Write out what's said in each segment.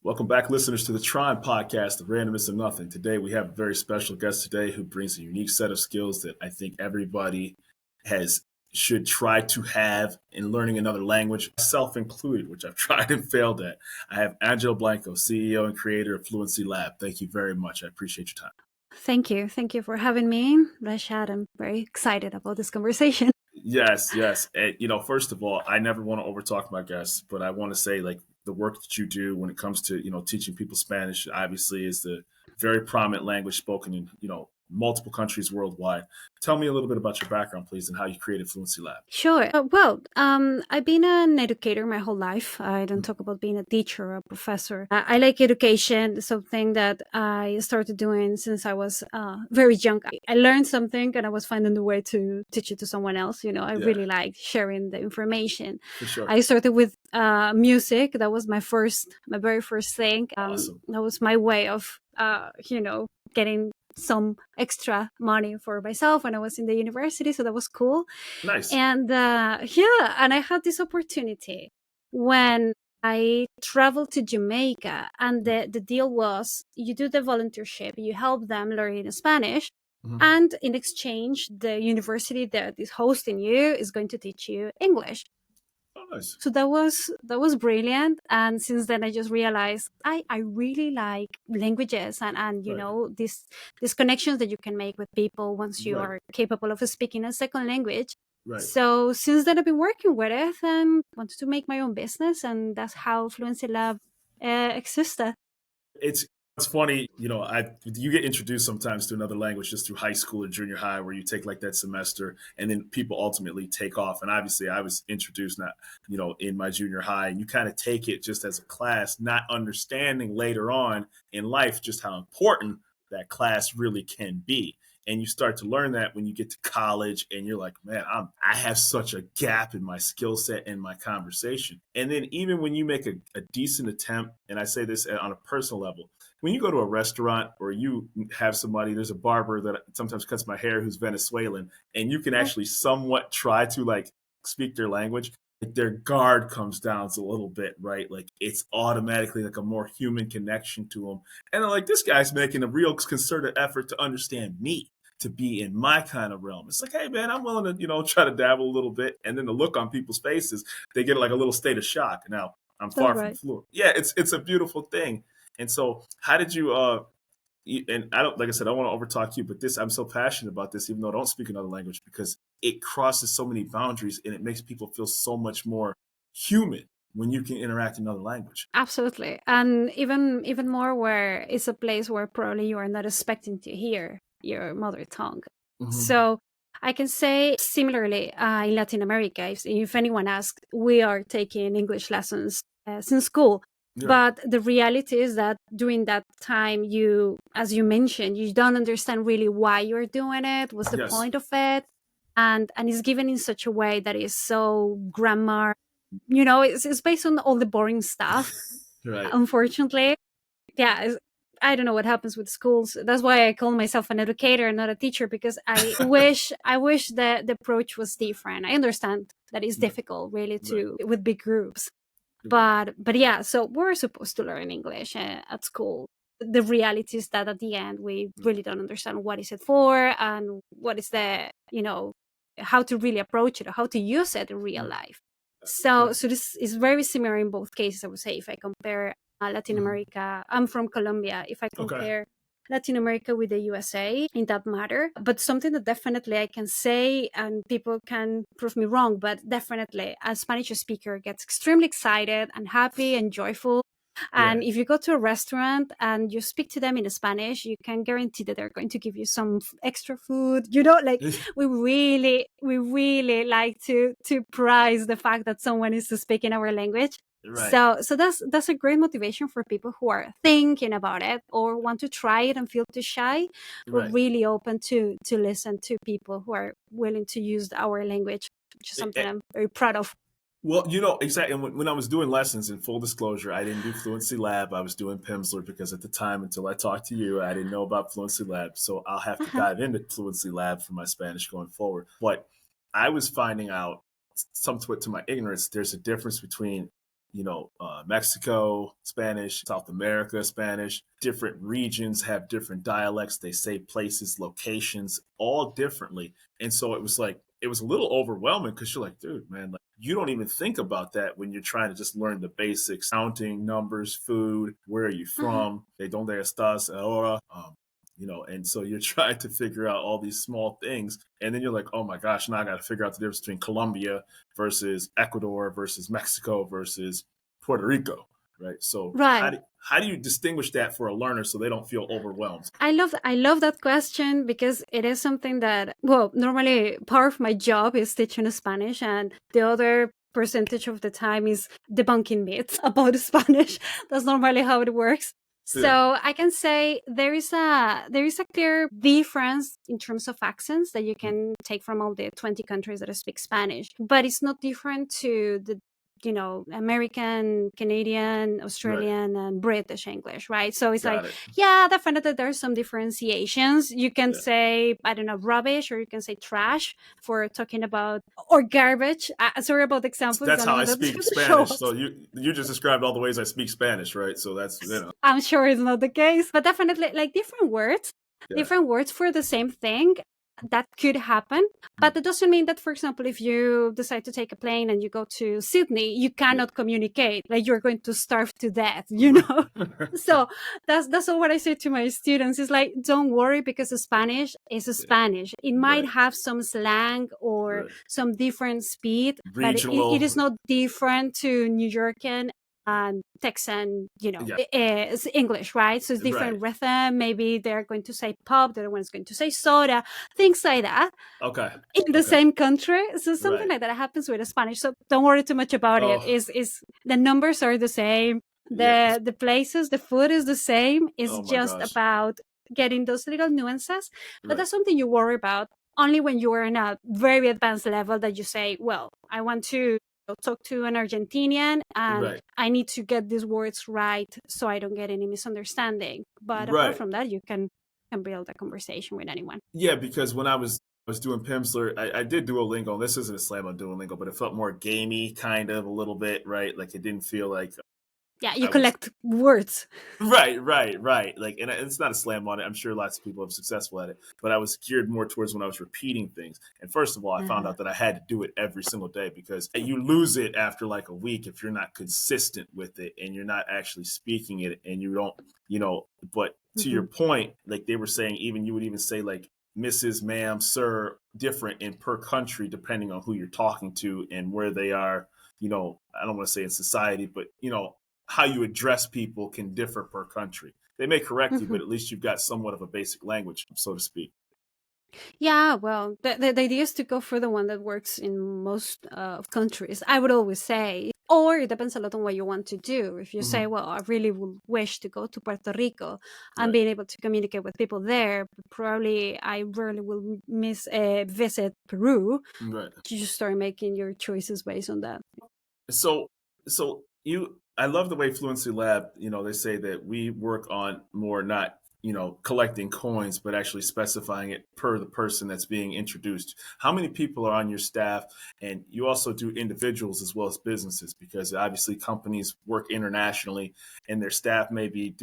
Welcome back, listeners, to the T.R.O.N podcast, The Randomness of Nothing. Today, we have a very special guest today who brings a unique set of skills that I think everybody should try to have in learning another language, self included, which I've tried and failed at. I have Angela Blanco, CEO and creator of Fluency Lab. Thank you very much. I appreciate your time. Thank you. Thank you for having me, Rashad. I'm very excited about this conversation. Yes. And, first of all, I never want to overtalk my guests, but I want to say, the work that you do when it comes to, teaching people Spanish, obviously is the very prominent language spoken in, multiple countries worldwide. Tell me a little bit about your background, please, and how you created Fluency Lab. Sure. I've been an educator my whole life. I don't talk about being a teacher or a professor. I like education, something that I started doing since I was very young. I learned something and I was finding the way to teach it to someone else. I really like sharing the information. For sure. I started with music. That was my very first thing. Awesome. That was my way of, getting some extra money for myself when I was in the university. So that was cool. Nice. And and I had this opportunity when I traveled to Jamaica, and the deal was you do the volunteership, you help them learning Spanish, and in exchange, the university that is hosting you is going to teach you English. Nice. So that was brilliant. And since then I just realized I really like languages and these connections that you can make with people once you are capable of speaking a second language. Right. So since then I've been working with it and wanted to make my own business, and that's how Fluency Lab existed. It's funny, you get introduced sometimes to another language just through high school or junior high, where you take like that semester, and then people ultimately take off. And obviously, I was introduced in my junior high, and you kind of take it just as a class, not understanding later on in life just how important that class really can be. And you start to learn that when you get to college, and you're like, man, I have such a gap in my skill set and my conversation. And then even when you make a decent attempt, and I say this on a personal level, when you go to a restaurant or you have somebody, there's a barber that sometimes cuts my hair who's Venezuelan, and you can actually somewhat try to speak their language, their guard comes down a little bit, right? Like it's automatically like a more human connection to them. And they're like, this guy's making a real concerted effort to understand me, to be in my kind of realm. It's like, hey man, I'm willing to, try to dabble a little bit. And then the look on people's faces, they get like a little state of shock. Now I'm far from fluent. Yeah, it's a beautiful thing. And so how did you, and I don't, like I said, I don't want to overtalk you, but I'm so passionate about this, even though I don't speak another language, because it crosses so many boundaries and it makes people feel so much more human when you can interact in another language. Absolutely. And even more where it's a place where probably you are not expecting to hear your mother tongue. So I can say similarly in Latin America, if anyone asks, we are taking English lessons since school. Yeah. But the reality is that during that time, as you mentioned, you don't understand really why you're doing it, what's the point of it. And it's given in such a way that is so grammar, it's based on all the boring stuff. Right. Unfortunately. Yeah. I don't know what happens with schools. That's why I call myself an educator and not a teacher, because I wish that the approach was different. I understand that it's difficult really with big groups. But yeah, so we're supposed to learn English at school. The reality is that at the end, we really don't understand what is it for and what is the, how to really approach it or how to use it in real life. So this is very similar in both cases, I would say. If I compare Latin America, I'm from Colombia. If I compare Latin America with the USA in that matter, but something that definitely I can say, and people can prove me wrong, but definitely a Spanish speaker gets extremely excited and happy and joyful. And if you go to a restaurant and you speak to them in Spanish, you can guarantee that they're going to give you some extra food. We really like to prize the fact that someone is speaking our language. Right. So that's a great motivation for people who are thinking about it or want to try it and feel too shy. We're really open to listen to people who are willing to use our language, which is something I'm very proud of. Well, exactly. And when I was doing lessons, in full disclosure, I didn't do Fluency Lab. I was doing Pimsleur because at the time, until I talked to you, I didn't know about Fluency Lab. So I'll have to dive into Fluency Lab for my Spanish going forward. But I was finding out, somewhat to my ignorance, there's a difference between Mexico, Spanish, South America, Spanish. Different regions have different dialects. They say places, locations, all differently. And so it was a little overwhelming because you're like, dude, man, like you don't even think about that when you're trying to just learn the basics, counting, numbers, food, where are you Uh-huh. from? De donde estás ahora? And so you're trying to figure out all these small things. And then you're like, oh my gosh, now I got to figure out the difference between Colombia versus Ecuador versus Mexico versus Puerto Rico, right? So Right. how do you distinguish that for a learner so they don't feel overwhelmed? I love that question because it is something that, well, normally part of my job is teaching Spanish, and the other percentage of the time is debunking myths about Spanish. That's normally how it works. Yeah, So I can say there is a clear difference in terms of accents that you can take from all the 20 countries that speak Spanish, but it's not different to the American, Canadian, right. Australian, and British English, right? So it's like, Got it. yeah, definitely there's some differentiations. You can Yeah. say, I don't know, rubbish, or you can say trash for talking about, or garbage. Sorry about examples. That's I how I mean, speak that's show Spanish. So us. you just described all the ways I speak Spanish, right? So that's. I'm sure it's not the case, but definitely like Yeah. different words for the same thing. That could happen, but that doesn't mean that, for example, if you decide to take a plane and you go to Sydney, you Yeah. cannot communicate, like you're going to starve to death, you know. So that's all what I say to my students is like, don't worry, because Spanish is Yeah. Spanish. It might Right. have some slang or Right. some different speed, but it is Regional. not different to New Yorker and Texan, Yeah. it's English, right? So it's Right. different rhythm. Maybe they're going to say pub, the other one's going to say soda, things like that Okay. in the Okay. same country. So something Right. like that happens with Spanish. So don't worry too much about it. Oh, Is the numbers are the same, yeah. the places, the food is the same. It's Oh my just gosh. about getting those little nuances. But Right. that's something you worry about only when you are in a very advanced level, that you say, well, I want to talk to an Argentinian and Right. I need to get these words right so I don't get any misunderstanding. But apart Right. from that, you can build a conversation with anyone. Yeah, because when I was doing Pimsleur, I did Duolingo. This isn't a slam on Duolingo, but it felt more gamey, kind of a little bit, right? Like it didn't feel like Yeah, you I was collect words. right. Like, and it's not a slam on it. I'm sure lots of people are successful at it, but I was geared more towards when I was repeating things. And first of all, I found Uh-huh. out that I had to do it every single day because you lose it after like a week if you're not consistent with it and you're not actually speaking it and you don't, but to your Mm-hmm. point, like they were saying, even you would even say like Mrs., ma'am, sir, different in per country depending on who you're talking to and where they are. I don't want to say in society, but how you address people can differ per country. They may correct you, Mm-hmm. but at least you've got somewhat of a basic language, so to speak. Yeah, well, the idea is to go for the one that works in most countries, I would always say. Or it depends a lot on what you want to do. If you say, Mm-hmm. well, I really would wish to go to Puerto Rico and Right. being able to communicate with people there, probably I rarely will visit Peru. Right. You just start making your choices based on that. So, I love the way Fluency Lab, they say that we work on more not, collecting coins, but actually specifying it per the person that's being introduced. How many people are on your staff? And you also do individuals as well as businesses, because obviously companies work internationally and their staff may be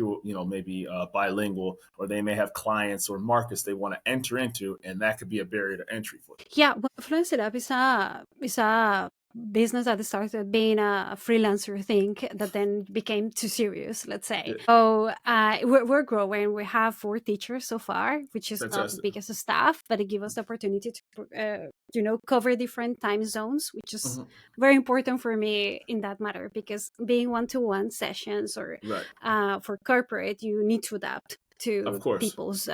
maybe bilingual, or they may have clients or markets they want to enter into, and that could be a barrier to entry for them. Yeah, well, Fluency Lab is a business that started being a freelancer thing that then became too serious, let's say. Yeah. So we're growing. We have 4 teachers so far, which is not the Fantastic. biggest staff, but it gives us the opportunity to, cover different time zones, which is Mhm. very important for me in that matter, because being one-to-one sessions or Right. for corporate, you need to adapt Of to course. people's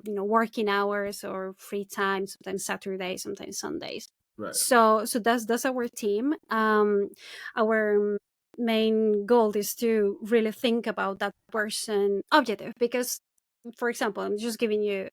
working hours or free time, sometimes Saturdays, sometimes Sundays. Right. So that's our team. Our main goal is to really think about that person objective, because, for example, I'm just giving you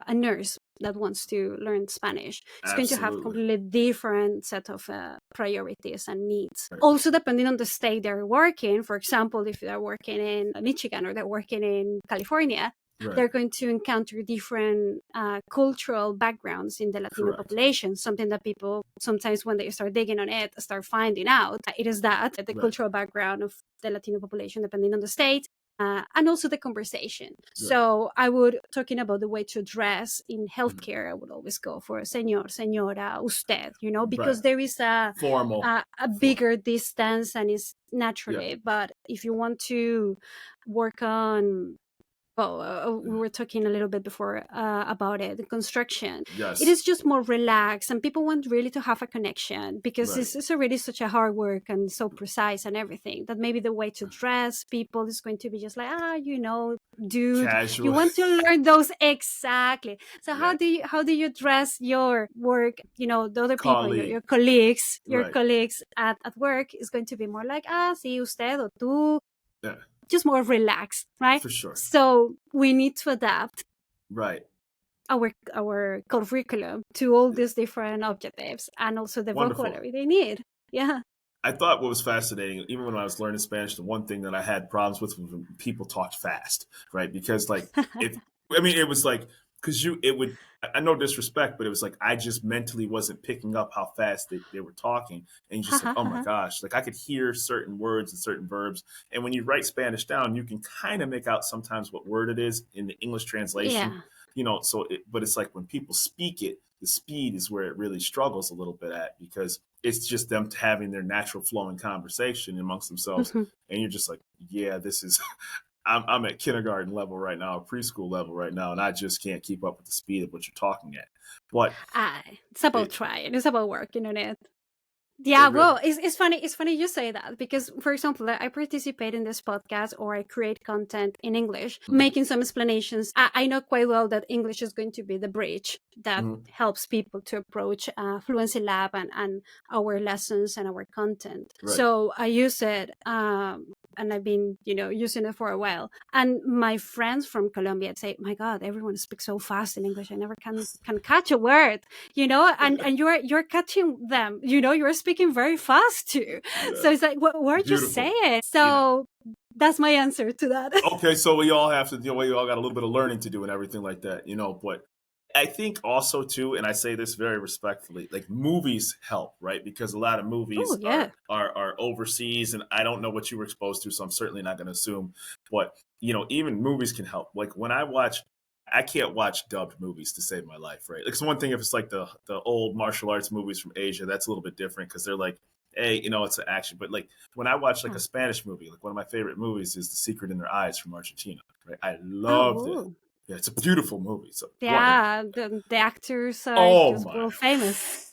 a nurse that wants to learn Spanish. It's going to have Absolutely. completely different set of priorities and needs. Right. Also, depending on the state they're working. For example, if they're working in Michigan or they're working in California, Right. They're going to encounter different cultural backgrounds in the Latino Correct. population, something that people sometimes, when they start digging on it, start finding out. It is that the Right. cultural background of the Latino population, depending on the state, and also the conversation. Right. So I would, talking about the way to dress in Mhm. healthcare, I would always go for señor, señora, usted, Right. because there is Formal. a For. bigger distance and is Yeah. naturally. But if you want to work on, well, we were talking a little bit before about it, the construction. It Yes. is just more relaxed, and people want really to have a connection because Right. it's already such a hard work and so precise and everything that maybe the way to dress people is going to be just like, dude, you Casual. want to learn those exactly. So Yeah. how do you dress your work? The other people, your, Colleague. your colleagues, your Right. colleagues at work is going to be more like, sí, usted o tú, Yeah. just more relaxed, right? For sure. So we need to adapt Right. our curriculum to all these different objectives and also the Wonderful. vocabulary they need. Yeah. I thought what was fascinating, even when I was learning Spanish, the one thing that I had problems with was when people talked fast, right? Because like if I mean it was like because it would I no disrespect, but it was like I just mentally wasn't picking up how fast they were talking. And just like, oh my gosh, like I could hear certain words and certain verbs. And when you write Spanish down, you can kind of make out sometimes what word it is in the English translation, Yeah. but it's like when people speak it, the speed is where it really struggles a little bit at because it's just them having their natural flowing conversation amongst themselves. Mhm. And you're just like, yeah, this is, I'm at kindergarten level right now, preschool level right now, and I just can't keep up with the speed of what you're talking at. But It's about it, trying. It's about working on it. it Yeah, really, well, it's funny. It's funny you say that because, for example, I participate in this podcast or I create content in English, mhm, making some explanations. I know quite well that English is going to be the bridge that mhm, helps people to approach Fluency Lab and our lessons and our content. right. So I use it, and I've been, using it for a while. And my friends from Colombia say, "My God, everyone speaks so fast in English. I never can catch a word." And you're catching them, you're speaking very fast too. So Yeah, it's like, where'd you say beautiful. it? You know, So that's my answer to that. okay, so we all have to, we all got a little bit of learning to do and everything like that. But I think also too, and I say this very respectfully, like movies help, right? Because a lot of Oh, movies yeah. are overseas, and I don't know what you were exposed to, so I'm certainly not going to assume. But even movies can help. Like when I can't watch dubbed movies to save my life, right? Like it's one thing if it's like the old martial arts movies from Asia, that's a little bit different because they're like, hey, it's an action. But like when I watch like a Huh. Spanish movie, like one of my favorite movies is The Secret in Their Eyes from Argentina. Right? I loved it. Oh, Yeah, it's a beautiful movie. It's a wonderful. yeah. The actors are Oh just my. world famous.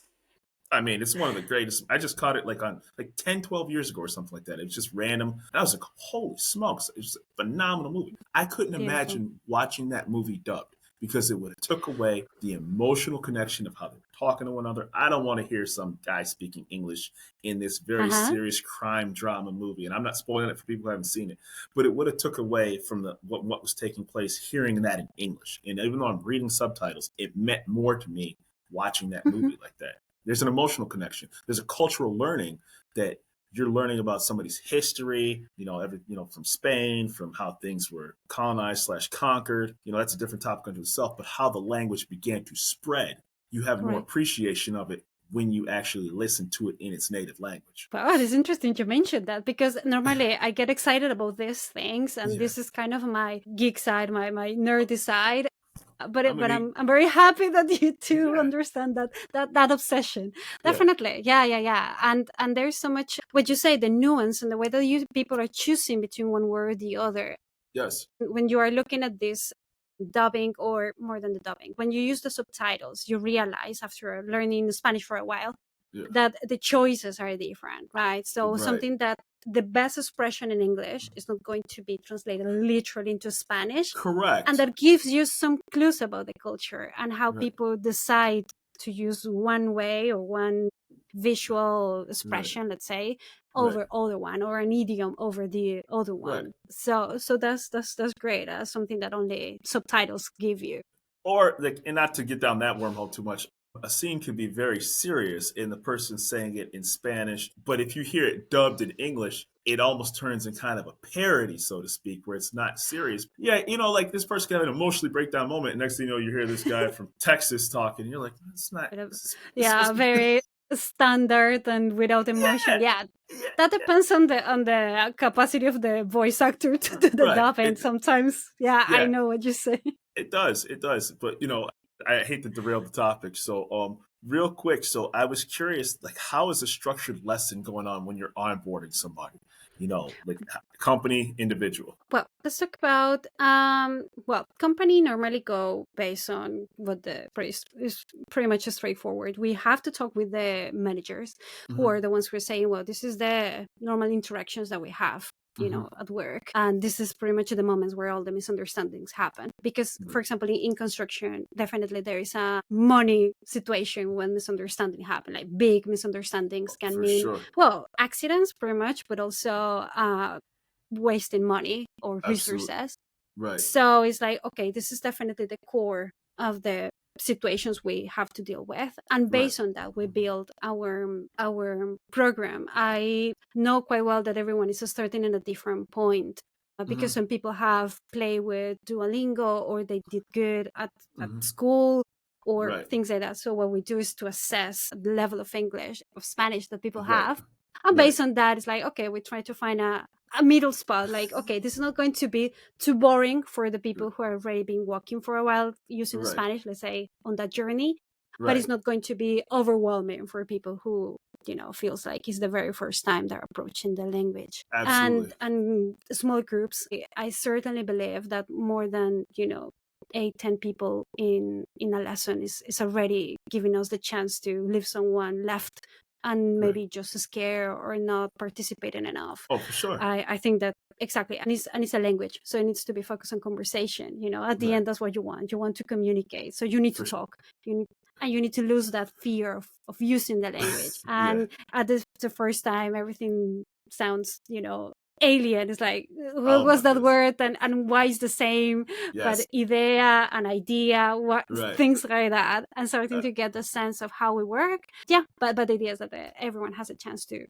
I mean, it's one of the greatest. I just caught it like on like 10, 12 years ago or something like that. It was just random. And I was like, holy smokes. It was a phenomenal movie. I couldn't Beautiful. imagine watching that movie dubbed because it would have took away the emotional connection of how they're talking to one another. I don't want to hear some guy speaking English in this very Uh-huh. serious crime drama movie. And I'm not spoiling it for people who haven't seen it, but it would have took away from what was taking place hearing that in English. And even though I'm reading subtitles, it meant more to me watching that Mhm. movie like that. There's an emotional connection. There's a cultural learning that you're learning about somebody's history, from Spain, from how things were colonized/conquered. That's a different topic unto itself, but how the language began to spread. You have more Correct. appreciation of it when you actually listen to it in its native language. Wow, it's interesting you mentioned that because normally I get excited about these things, and Yeah. this is kind of my geek side, my nerdy side. But I but mean, I'm very happy that you too yeah. understand that obsession. Yeah. Definitely, yeah. And there's so much what you say, the nuance and the way that people are choosing between one word or the other. Yes. When you are looking at this dubbing, or more than the dubbing, when you use the subtitles, you realize after learning Spanish for a while Yeah. that the choices are different, right? So Right. something that the best expression in English is not going to be translated literally into Spanish. And Correct. that gives you some clues about the culture and how Right. people decide to use one way or one visual Right. expression, let's say, Right. over other one, or an idiom over the other Right. one. So that's great. Something that only subtitles give you. Or like, and not to get down that wormhole too much, a scene can be very serious and the person saying it in Spanish, but if you hear it dubbed in English, it almost turns in kind of a parody, so to speak, where it's not serious. Yeah, like this person can have an emotionally breakdown moment, and next thing you know, you hear this guy from Texas talking, and you're like, it's not. It's Yeah, supposed to be. very standard and without emotion. Yeah, Yeah, yeah, that yeah. depends on the capacity of the voice actor to do the Right. dubbing. Sometimes, yeah, I Yeah, know what you say. it does. It does. But I hate to derail the topic. So real quick, so I was curious, like how is a structured lesson going on when you're onboarding somebody? Like company, individual. Well, let's talk about well, company normally go based on what the price is pretty much straightforward. We have to talk with the managers who Hmm. are the ones who are saying, well, this is the normal interactions that we have, Hmm. at work. And this is pretty much the moments where all the misunderstandings happen. Because, for example, in construction, definitely there is a money situation when misunderstanding happen. Like big misunderstandings can For mean, sure. well, accidents pretty much, but also wasting money or Absolutely. resources. Right. So it's like, okay, this is definitely the core of the situations we have to deal with, and Right. based on that we build our program. I know quite well that everyone is starting in a different point, because Hmm. some people have played with Duolingo or they did good at Hmm. school or Right. things like that. So what we do is to assess the level of English, of Spanish that people Right. have, and Right. based on that it's like, okay, we try to find a middle spot. Like, okay, this is not going to be too boring for the people who are already been walking for a while using Right. Spanish, let's say, on that journey, but it's Right. not going to be overwhelming for people who feels like it's the very first time they're approaching the language. and Absolutely. and small groups, I certainly believe that more than 8-10 people in a lesson is already giving us the chance to leave someone left and Right. maybe just scared or not participating enough. Oh, for sure. I think that exactly, and it's a language, so it needs to be focused on conversation. At the Right. end, that's what you want. You want to communicate, so you need to For sure. talk. You need to lose that fear of using the language. Yeah. And at the first time, everything sounds alien. It's like, what Oh was my that goodness. word, and why is the same? But Yes. idea and idea, what Right. things like that, and starting Uh, to get the sense of how we work. Yeah, but the idea is that everyone has a chance to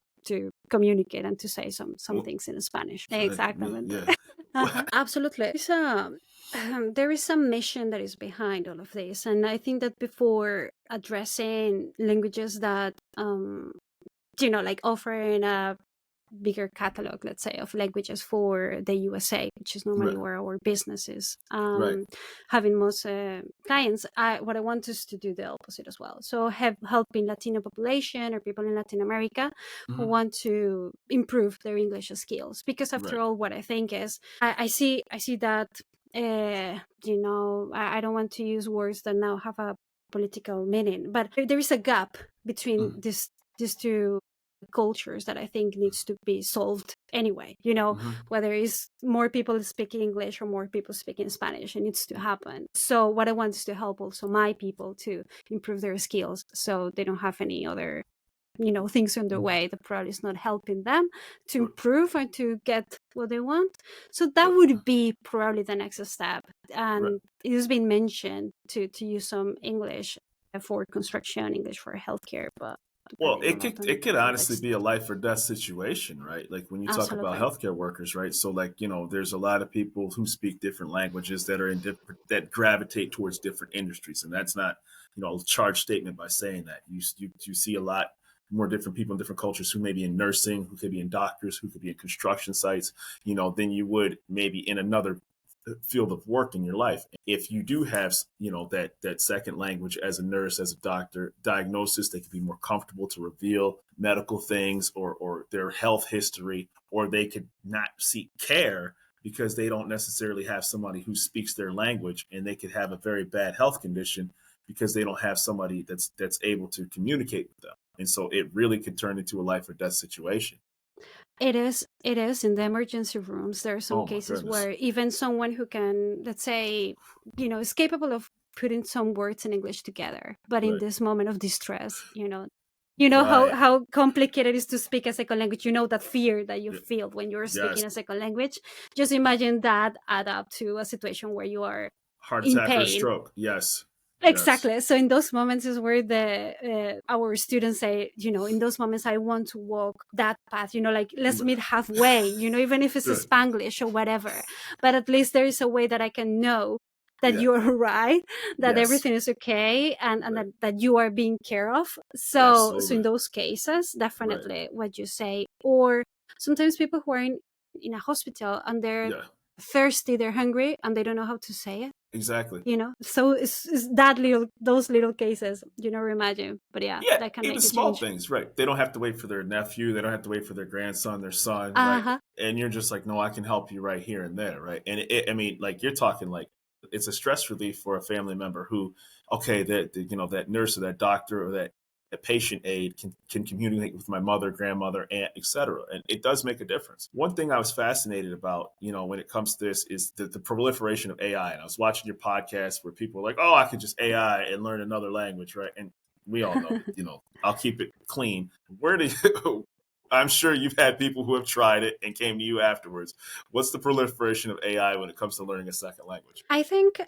communicate and to say some well, things in Spanish. yeah. Exactamente. Absolutely. There is some mission that is behind all of this, and I think that before addressing languages that like offering a bigger catalog, let's say, of languages for the USA, which is normally Right. where our business is Right. having most clients. What I want is to do the opposite as well. So helping Latino population or people in Latin America who Hmm. want to improve their English skills. Because after Right. all, what I think is, I see that I don't want to use words that now have a political meaning, but there is a gap between Hmm. these two cultures that I think needs to be solved anyway. Hmm. Whether it's more people speaking English or more people speaking Spanish, it needs to happen. So what I want is to help also my people to improve their skills, so they don't have any other things in their way that probably is not helping them to improve and to get what they want. So that would be probably the next step. Right. And it has been mentioned to use some English for construction, English for healthcare, but Well, depending a it lot could on it the could honestly context. be a life or death situation, right? Like when you talk about Absolutely. healthcare workers, right? So like, there's a lot of people who speak different languages that are in different that gravitate towards different industries. And that's not, a charged statement by saying that. You see a lot more different people in different cultures who may be in nursing, who could be in doctors, who could be in construction sites, than you would maybe in another field of work in your life. If you do have, that second language as a nurse, as a doctor, diagnosis, they can be more comfortable to reveal medical things or their health history, or they could not seek care because they don't necessarily have somebody who speaks their language, and they could have a very bad health condition because they don't have somebody that's able to communicate with them. And so it really could turn into a life or death situation. It is in the emergency rooms. There are some Oh my cases goodness. where even someone who can, let's say, is capable of putting some words in English together, but in Right. this moment of distress, how Right. complicated it is to speak a second language. That fear that you feel when you're Yes. speaking a second language. Just imagine that add up to a situation where you are Heart in attack or pain. stroke. Yes. Yes. Exactly. So in those moments is where the our students say, in those moments I want to walk that path, like let's meet halfway, even if it's a Good. Spanglish or whatever. But at least there is a way that I can know that Yeah. you are right, that Yes. everything is okay, and Right. that you are being care of. So in Absolutely. those cases, Right. definitely what you say. Or sometimes people who are in a hospital and they're Yeah. thirsty, they're hungry, and they don't know how to say it. Exactly. So it's those little cases, imagine. But yeah, Yeah, that can even make a small change. things, right? They don't have to wait for their nephew. They don't have to wait for their grandson, their son, right? Uh-huh. And you're just like, no, I can help you right here and there, right? And I mean, like you're talking like it's a stress relief for a family member who, okay, that nurse or that doctor or that patient aide can communicate with my mother, grandmother, aunt, etc. And it does make a difference. One thing I was fascinated about, when it comes to this, is the proliferation of AI. And I was watching your podcast where people are like, oh, I could just AI and learn another language, right? And we all know that, I'll keep it clean. Where do you, I'm sure you've had people who have tried it and came to you afterwards. What's the proliferation of AI when it comes to learning a second language? I think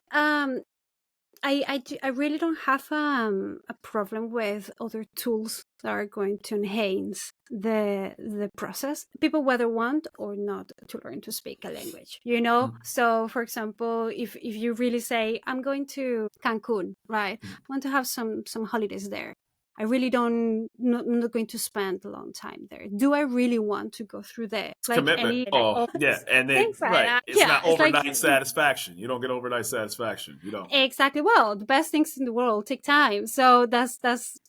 I really don't have a problem with other tools that are going to enhance the process. People whether want or not to learn to speak a language, Mm-hmm. So, for example, if you really say, I'm going to Cancun, right? I want to have some holidays there. I really I'm not going to spend a long time there. Do I really want to go through the It's like commitment. any Oh, yeah. And then, things like right. that? It's Yeah, not it's like overnight satisfaction. You don't get overnight satisfaction. You don't. exactly. Well, the best things in the world take time. So that's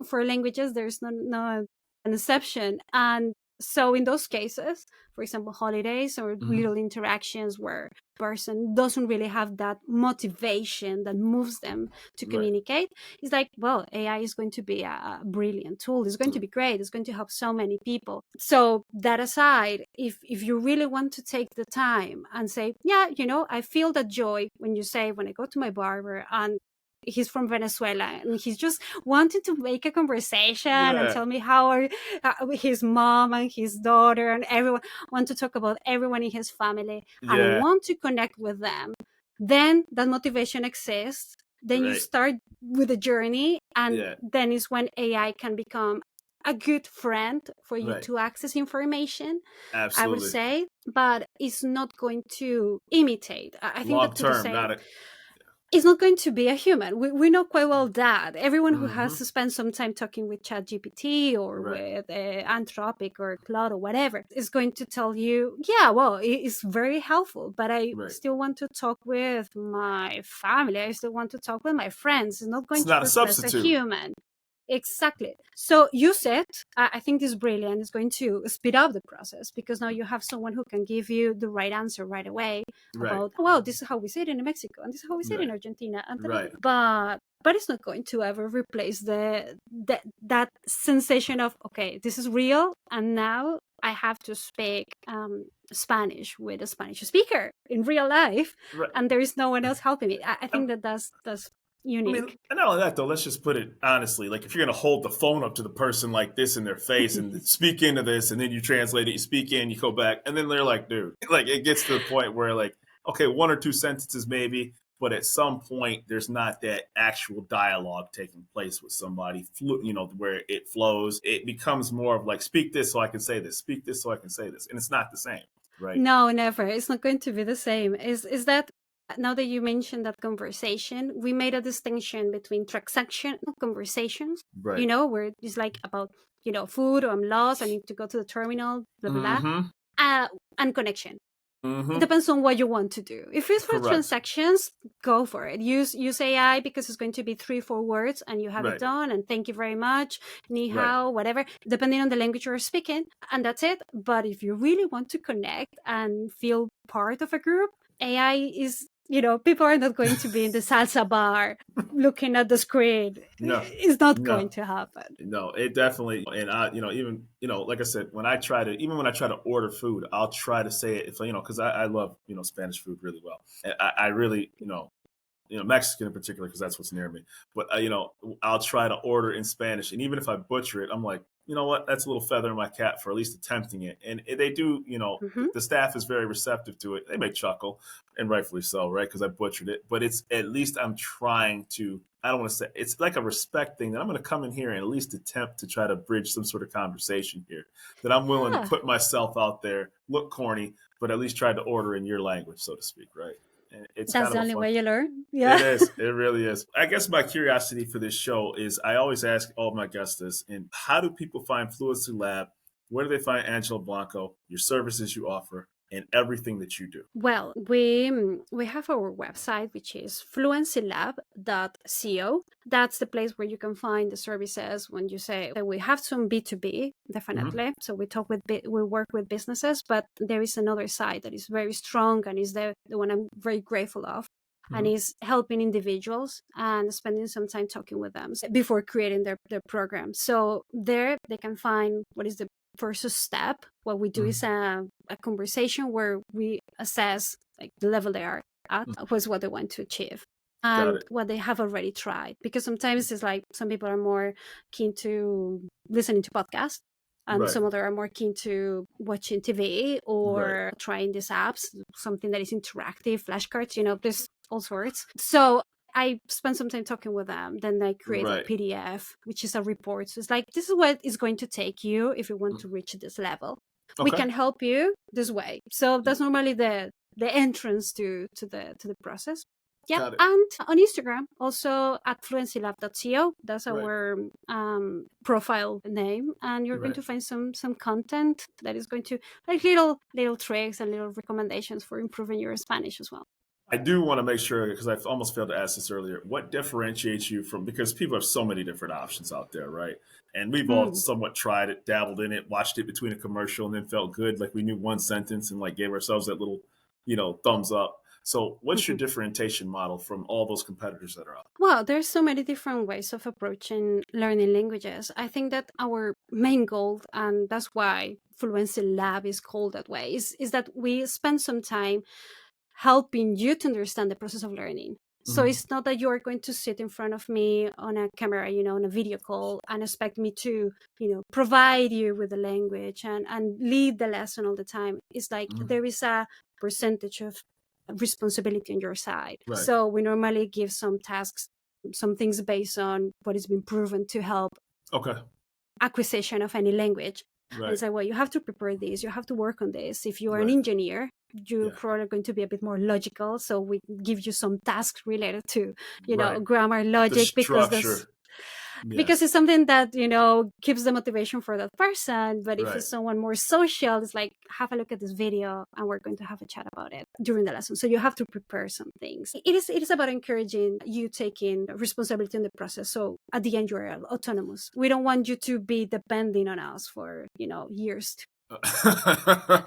for languages. There's no an exception. And so in those cases, for example, holidays or Mm-hmm. little interactions where person doesn't really have that motivation that moves them to Right. communicate, it's like, well, AI is going to be a brilliant tool. It's going to be great. It's going to help so many people. So that aside, if you really want to take the time and say, yeah, I feel that joy when you say, when I go to my barber and he's from Venezuela and he's just wanting to make a conversation and Yeah. tell me how are his mom and his daughter and everyone want to talk about everyone in his family, and I Yeah. want to connect with them, then that motivation exists. Then you Right. start with the journey, and Yeah. then is when AI can become a good friend for you Right. to access information, I would Absolutely. say, but it's not going to imitate. I think Long that to the term, same, not a. it's not going to be a human. We know quite well that everyone who has Mm-hmm. to spend some time talking with ChatGPT or Right. with Anthropic or Claude or whatever is going to tell you, yeah, well, it's very helpful, but I Right. still want to talk with my family. I still want to talk with my friends. It's not It's going to not a replace a substitute. human. Exactly. So use it. I think this is brilliant. It's going to speed up the process because now you have someone who can give you the right answer right away Right. about, well, this is how we say it in Mexico and this is how we say it in Right. Argentina. And Right. but it's not going to ever replace that sensation of, okay, this is real, and now I have to speak Spanish with a Spanish speaker in real life, Right. and there is no one else helping me. I think Um, that's I mean, unique. and not only that though. Let's just put it honestly. Like, if you're gonna hold the phone up to the person like this in their face and speak into this, and then you translate it, you speak in, you go back, and then they're like, dude, like it gets to the point where like, okay, one or two sentences maybe, but at some point there's not that actual dialogue taking place with somebody. Where it flows. It becomes more of like, speak this so I can say this, speak this so I can say this, and it's not the same, right? No, never. It's not going to be the same. Is that now that you mentioned that conversation, we made a distinction between transactional conversations, Right. where it's like about, food, or I'm lost, I need to go to the terminal, blah blah blah, Mm-hmm. and connection. It Mm-hmm. depends on what you want to do. If it's for Correct. transactions, go for it. Use AI because it's going to be 3-4 words and you have it Right. done. And thank you very much, ni Right. hao, whatever, depending on the language you're speaking, and that's it. But if you really want to connect and feel part of a group, AI is, people are not going to be in the salsa bar looking at the screen. No. It's not going No. to happen. No, it definitely, and even, like I said, even when I try to order food, I'll try to say it, if, because I love, Spanish food really well. And I really, Mexican in particular, because that's what's near me. But, I'll try to order in Spanish. And even if I butcher it, I'm like, you know what, that's a little feather in my cap for at least attempting it. And they do, Hmm. the staff is very receptive to it. They may chuckle, and rightfully so, right? Because I butchered it. But it's at least I'm trying to, I don't want to say, it's like a respect thing that I'm going to come in here and at least attempt to try to bridge some sort of conversation here. That I'm willing to Yeah, put myself out there, look corny, but at least try to order in your language, so to speak, right? And it's that's kind the of a only fun way you learn. it Yeah. is. It really is. I guess my curiosity for this show is I always ask all my guests this, and how do people find Fluency Lab? Where do they find Angela Blanco, your services you offer, and everything that you do? Well, we have our website, which is fluencylab.co. That's the place where you can find the services. When you say that we have some B2B, Hmm. definitely. So we talk with we work with businesses, but there is another side that is very strong and is the one I'm very grateful of. And Hmm. is helping individuals and spending some time talking with them before creating their program. So there they can find what is the first step. What we do is Hmm. a conversation where we assess like the level they are at, was what they want to achieve, Got and it. what they have already tried. Because sometimes it's like some people are more keen to listening to podcasts, and Right. some other are more keen to watching TV Right. or trying these apps, something that is interactive, flashcards, there's all sorts. So I spend some time talking with them. Then I create a Right. PDF, which is a report. So it's like, this is what it's going to take you if you want to Mm. reach this level. We Okay. can help you this way. So Yeah. that's normally the entrance to the process. Yeah. Got it. And on Instagram, also at fluencylab.co. That's Right. our profile name. And you're going Right. to find some content that is going to like little tricks and little recommendations for improving your Spanish as well. I do want to make sure because I've almost failed to ask this earlier. What differentiates you from because people have so many different options out there, right? And we've all Hmm. somewhat tried it, dabbled in it, watched it between a commercial, and then felt good, like we knew one sentence and like gave ourselves that little, thumbs up. So, what's your Mhm. differentiation model from all those competitors that are out Well, there's so many different ways of approaching learning languages. I think that our main goal, and that's why Fluency Lab is called that way, is that we spend some time helping you to understand the process of learning. there? So it's not that you are going to sit in front of me on a camera, on a video call and expect me to, provide you with the language and lead the lesson all the time. It's like Hmm. there is a percentage of responsibility on your side. Right. So we normally give some tasks, some things based on what has been proven to help Okay. acquisition of any language, and Right. say, well, you have to prepare this, you have to work on this. If you are an Right. engineer, you're Yeah. probably going to be a bit more logical, so we give you some tasks related to Right. grammar, The logic, because this structure. because Yes. it's something that keeps the motivation for that person. But if Right. it's someone more social, it's like, have a look at this video and we're going to have a chat about it during the lesson. So you have to prepare some things. It is about encouraging you taking responsibility in the process. So at the end, you're autonomous. We don't want you to be depending on us for years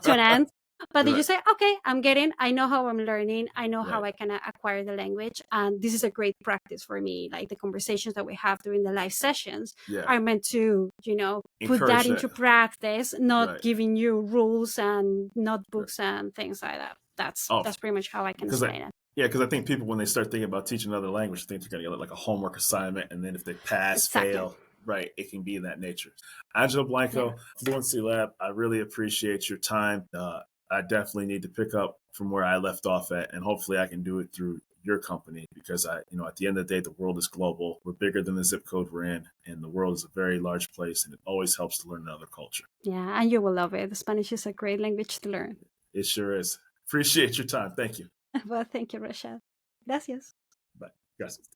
to an end. But did you Right. say, okay, I know how I'm learning, I know how Right. I can acquire the language, and this is a great practice for me. Like the conversations that we have during the live sessions Yeah. are meant to, put that Encourage that. into practice, not Right. giving you rules and Right. notebooks and things like that. That's Oh, that's pretty much how I can because explain it. I think people when they start thinking about teaching another language, think they're going to get like a homework assignment, and then if they pass, Exactly. fail, right, it can be in that nature. Angelo Yeah. Blanco, Fluency Lab, I really appreciate your time. I definitely need to pick up from where I left off at, and hopefully I can do it through your company because at the end of the day, the world is global. We're bigger than the zip code we're in, and the world is a very large place, and it always helps to learn another culture. Yeah, and you will love it. Spanish is a great language to learn. It sure is. Appreciate your time. Thank you. Well, thank you, Rashad. Gracias. Bye. Gracias.